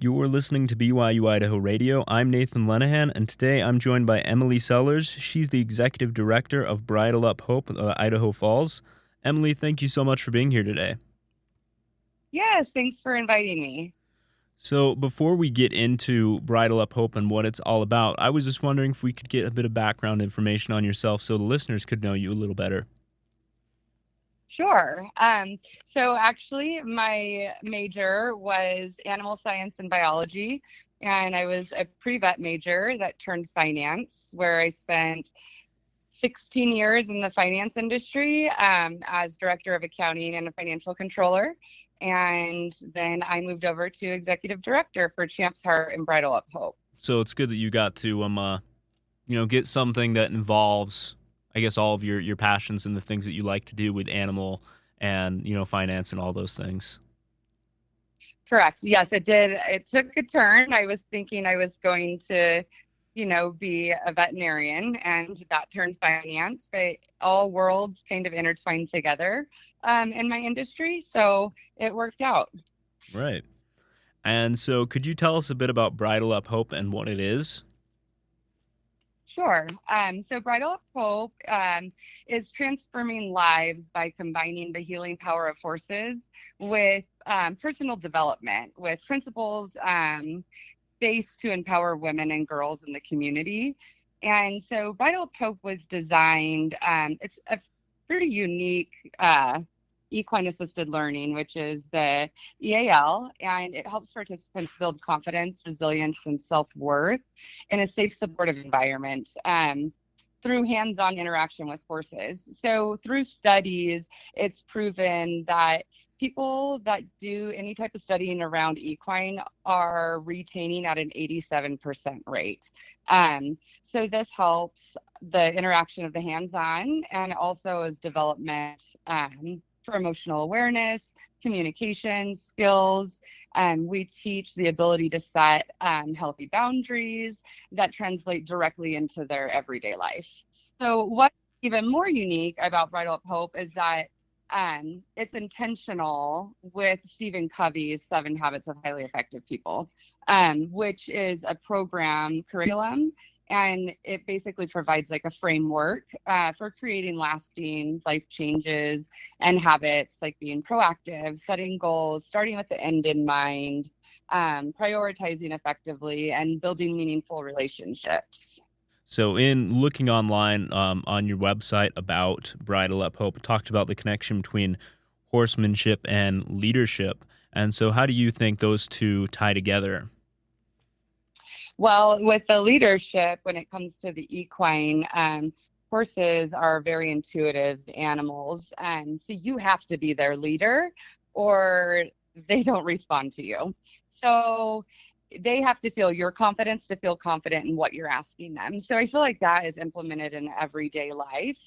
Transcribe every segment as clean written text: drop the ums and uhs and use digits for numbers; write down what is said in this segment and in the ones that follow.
You're listening to BYU-Idaho Radio. I'm Nathan Lenahan, and today I'm joined by Emily Sellers. She's the Executive Director of Bridle Up Hope, Idaho Falls. Emily, thank you so much for being here today. Yes, thanks for inviting me. So before we get into Bridle Up Hope and what it's all about, I was just wondering if we could get a bit of background information on yourself so the listeners could know you a little better. Sure. So actually, my major was animal science and biology, and I was a pre-vet major that turned finance, where I spent 16 years in the finance industry as director of accounting and a financial controller. And then I moved over to executive director for Champ's Heart and Bridle Up Hope. So it's good that you got to get something that involves, I guess, all of your passions and the things that you like to do with animal and, finance and all those things. Correct. Yes, it did. It took a turn. I was thinking I was going to, be a veterinarian, and that turned finance, but all worlds kind of intertwined together in my industry. So it worked out. Right. And so could you tell us a bit about Bridle Up Hope and what it is? Sure. So Bridle Up Hope is transforming lives by combining the healing power of horses with personal development, with principles based to empower women and girls in the community. And so Bridle Up Hope was designed, it's a pretty unique equine-assisted learning, which is the EAL, and it helps participants build confidence, resilience, and self-worth in a safe, supportive environment through hands-on interaction with horses. So through studies, it's proven that people that do any type of studying around equine are retaining at an 87% rate. So this helps the interaction of the hands-on and also as development for emotional awareness, communication skills. We teach the ability to set healthy boundaries that translate directly into their everyday life. So what's even more unique about Bridle Up Hope is that it's intentional with Stephen Covey's 7 Habits of Highly Effective People, which is a program curriculum. And it basically provides like a framework for creating lasting life changes and habits, like being proactive, setting goals, starting with the end in mind, prioritizing effectively, and building meaningful relationships. So in looking online on your website about Bridle Up Hope, it talked about the connection between horsemanship and leadership. And so how do you think those two tie together? Well, with the leadership, when it comes to the equine, horses are very intuitive animals. So you have to be their leader or they don't respond to you. So they have to feel your confidence to feel confident in what you're asking them. So I feel like that is implemented in everyday life.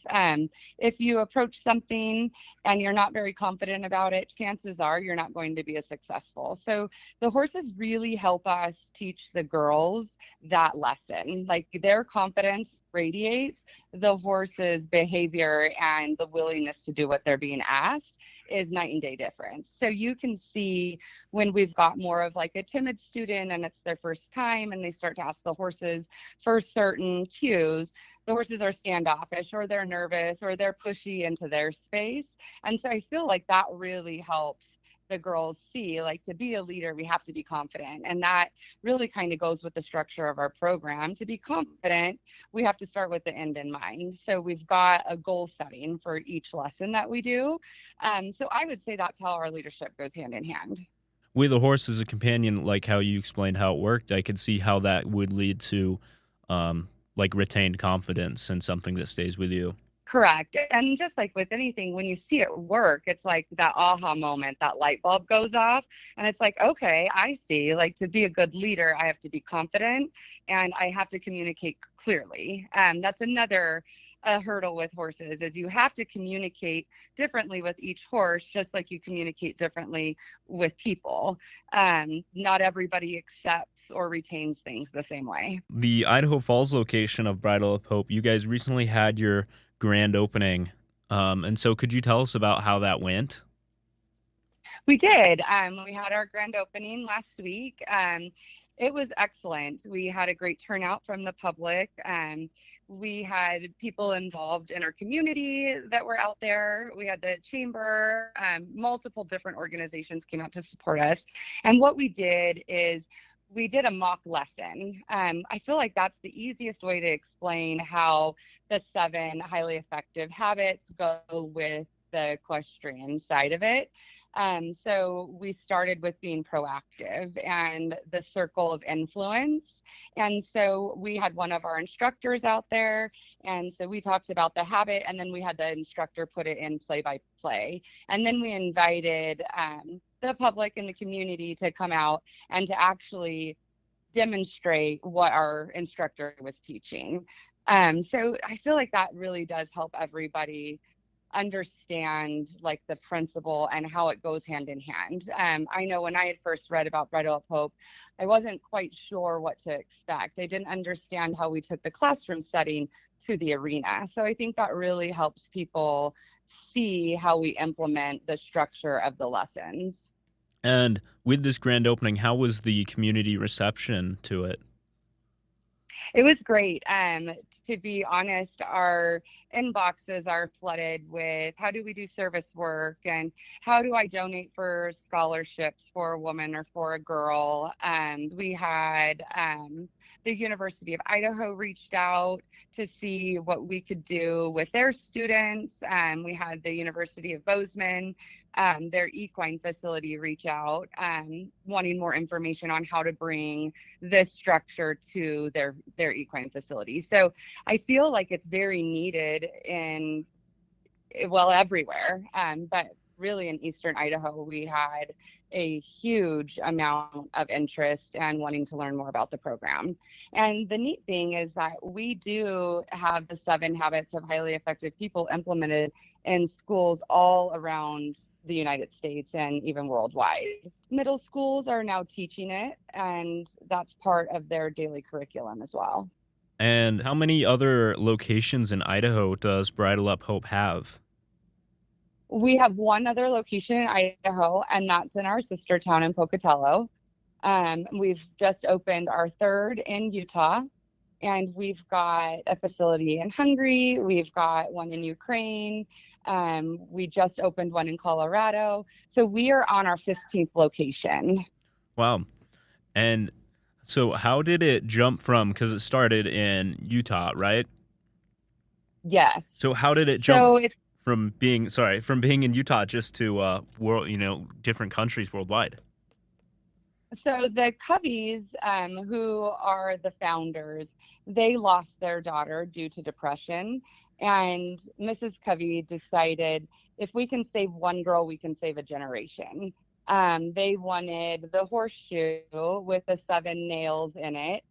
If you approach something and you're not very confident about it, chances are you're not going to be as successful. So the horses really help us teach the girls that lesson. Like their confidence radiates, the horse's behavior and the willingness to do what they're being asked is night and day difference. So you can see when we've got more of like a timid student and it's their first time and they start to ask the horses for certain cues, the horses are standoffish or they're nervous or they're pushy into their space. And so I feel like that really helps the girls see, like, to be a leader, we have to be confident. And that really kind of goes with the structure of our program. To be confident, we have to start with the end in mind. So we've got a goal setting for each lesson that we do. So I would say that's how our leadership goes hand in hand. With a horse as a companion, like how you explained how it worked, I could see how that would lead to retained confidence and something that stays with you. Correct. And just like with anything, when you see it work, it's like that aha moment, that light bulb goes off. And it's like, okay, I see. Like to be a good leader, I have to be confident and I have to communicate clearly. That's another hurdle with horses is you have to communicate differently with each horse, just like you communicate differently with people. Not everybody accepts or retains things the same way. The Idaho Falls location of Bridle Up Hope, you guys recently had your grand opening. And so could you tell us about how that went? We did. We had our grand opening last week. It was excellent. We had a great turnout from the public. We had people involved in our community that were out there. We had the chamber, multiple different organizations came out to support us. And what we did is we did a mock lesson. I feel like that's the easiest way to explain how the 7 highly effective habits go with the equestrian side of it. So we started with being proactive and the circle of influence. And so we had one of our instructors out there. And so we talked about the habit, and then we had the instructor put it in play by play. And then we invited the public and the community to come out and to actually demonstrate what our instructor was teaching. So I feel like that really does help everybody understand like the principle and how it goes hand in hand. I know when I had first read about Bridle Up Hope, I wasn't quite sure what to expect. I didn't understand how we took the classroom setting to the arena. So I think that really helps people see how we implement the structure of the lessons. And with this grand opening, how was the community reception to it? It was great. To be honest, our inboxes are flooded with how do we do service work and how do I donate for scholarships for a woman or for a girl. We had the University of Idaho reached out to see what we could do with their students. We had the University of Bozeman, their equine facility, reach out, wanting more information on how to bring this structure to their equine facility. So I feel like it's very needed in, well, everywhere. But really in Eastern Idaho, we had a huge amount of interest and wanting to learn more about the program. And the neat thing is that we do have the 7 habits of highly effective people implemented in schools all around the United States and even worldwide. Middle schools are now teaching it, and that's part of their daily curriculum as well. And how many other locations in Idaho does Bridle Up Hope have? We have one other location in Idaho, and that's in our sister town in Pocatello. We've just opened our 3rd in Utah, and we've got a facility in Hungary. We've got one in Ukraine. We just opened one in Colorado. So we are on our 15th location. Wow. And so how did it jump from, because it started in Utah, right? Yes. So how did it jump So it's from being in Utah just to world, different countries worldwide? So the Coveys, who are the founders, they lost their daughter due to depression. And Mrs. Covey decided if we can save one girl, we can save a generation. They wanted the horseshoe with the 7 nails in it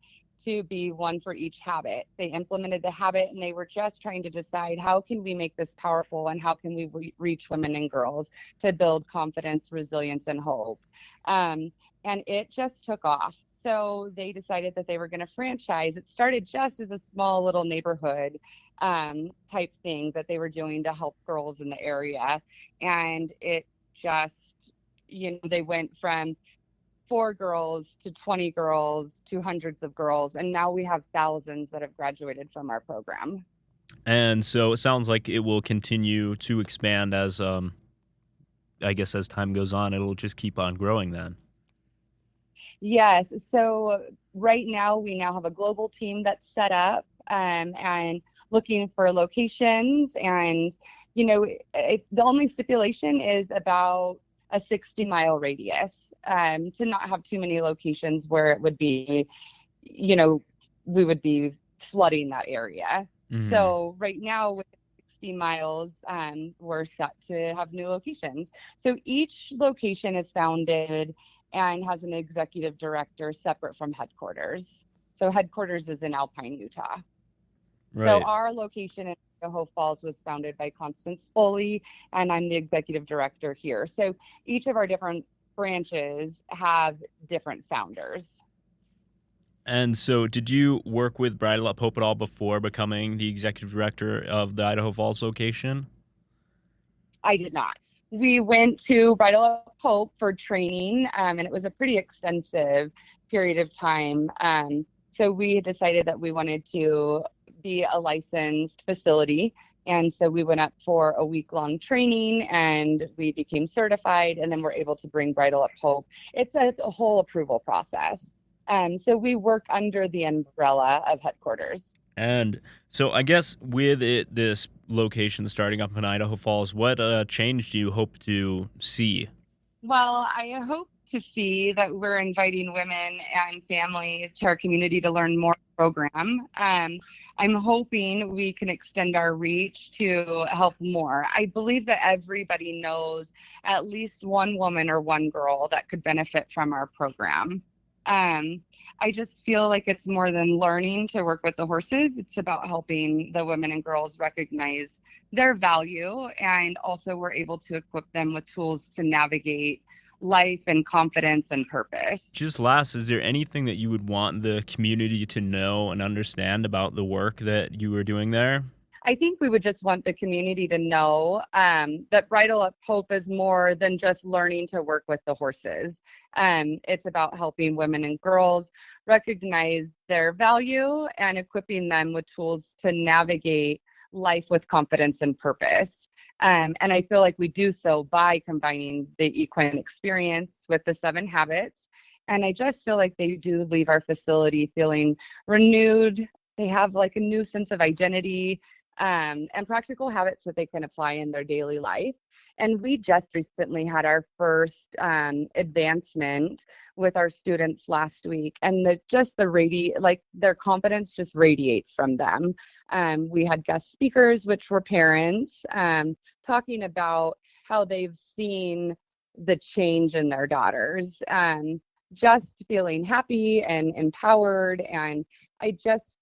to be one for each habit. They implemented the habit, and they were just trying to decide how can we make this powerful and how can we reach women and girls to build confidence, resilience, and hope. And it just took off. So they decided that they were going to franchise. It started just as a small little neighborhood type thing that they were doing to help girls in the area. And it just, they went from 4 girls to 20 girls to hundreds of girls. And now we have thousands that have graduated from our program. And so it sounds like it will continue to expand as, I guess, as time goes on, it'll just keep on growing then. Yes. So right now we now have a global team that's set up and looking for locations. And, the only stipulation is about a 60-mile radius to not have too many locations where it would be, we would be flooding that area. Mm-hmm. So right now with 60 miles, we're set to have new locations. So each location is founded and has an executive director separate from headquarters. So headquarters is in Alpine, Utah. So Right. our location in Idaho Falls was founded by Constance Foley, and I'm the executive director here. So each of our different branches have different founders. And so did you work with Bridle Up Hope at all before becoming the executive director of the Idaho Falls location? I did not. We went to Bridle Up Hope for training, and it was a pretty extensive period of time. So we decided that we wanted to be a licensed facility. And so we went up for a week-long training and we became certified, and then we're able to bring Bridle Up Hope. It's a whole approval process. So we work under the umbrella of headquarters. And so I guess with this location starting up in Idaho Falls, what change do you hope to see? Well, I hope to see that we're inviting women and families to our community to learn more program. I'm hoping we can extend our reach to help more. I believe that everybody knows at least one woman or one girl that could benefit from our program. Um, I just feel like it's more than learning to work with the horses. It's about helping the women and girls recognize their value, and also we're able to equip them with tools to navigate life and confidence and purpose. Just last, is there anything that you would want the community to know and understand about the work that you were doing there? I think we would just want the community to know that Bridle Up Hope is more than just learning to work with the horses. It's about helping women and girls recognize their value and equipping them with tools to navigate life with confidence and purpose. And I feel like we do so by combining the equine experience with the 7 habits. And I just feel like they do leave our facility feeling renewed. They have like a new sense of identity, and practical habits that they can apply in their daily life. And we just recently had our first advancement with our students last week, and their confidence just radiates from them. We had guest speakers, which were parents, talking about how they've seen the change in their daughters, just feeling happy and empowered. And I just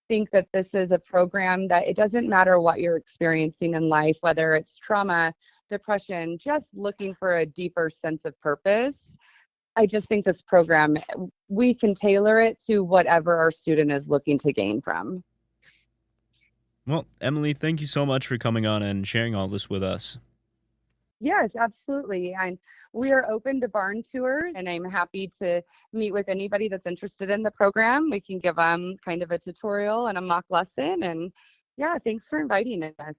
think that this is a program that it doesn't matter what you're experiencing in life, whether it's trauma, depression, just looking for a deeper sense of purpose. I just think this program, we can tailor it to whatever our student is looking to gain from. Well, Emily, thank you so much for coming on and sharing all this with us. Yes, absolutely. And we are open to barn tours, and I'm happy to meet with anybody that's interested in the program. We can give them kind of a tutorial and a mock lesson. And yeah, thanks for inviting us.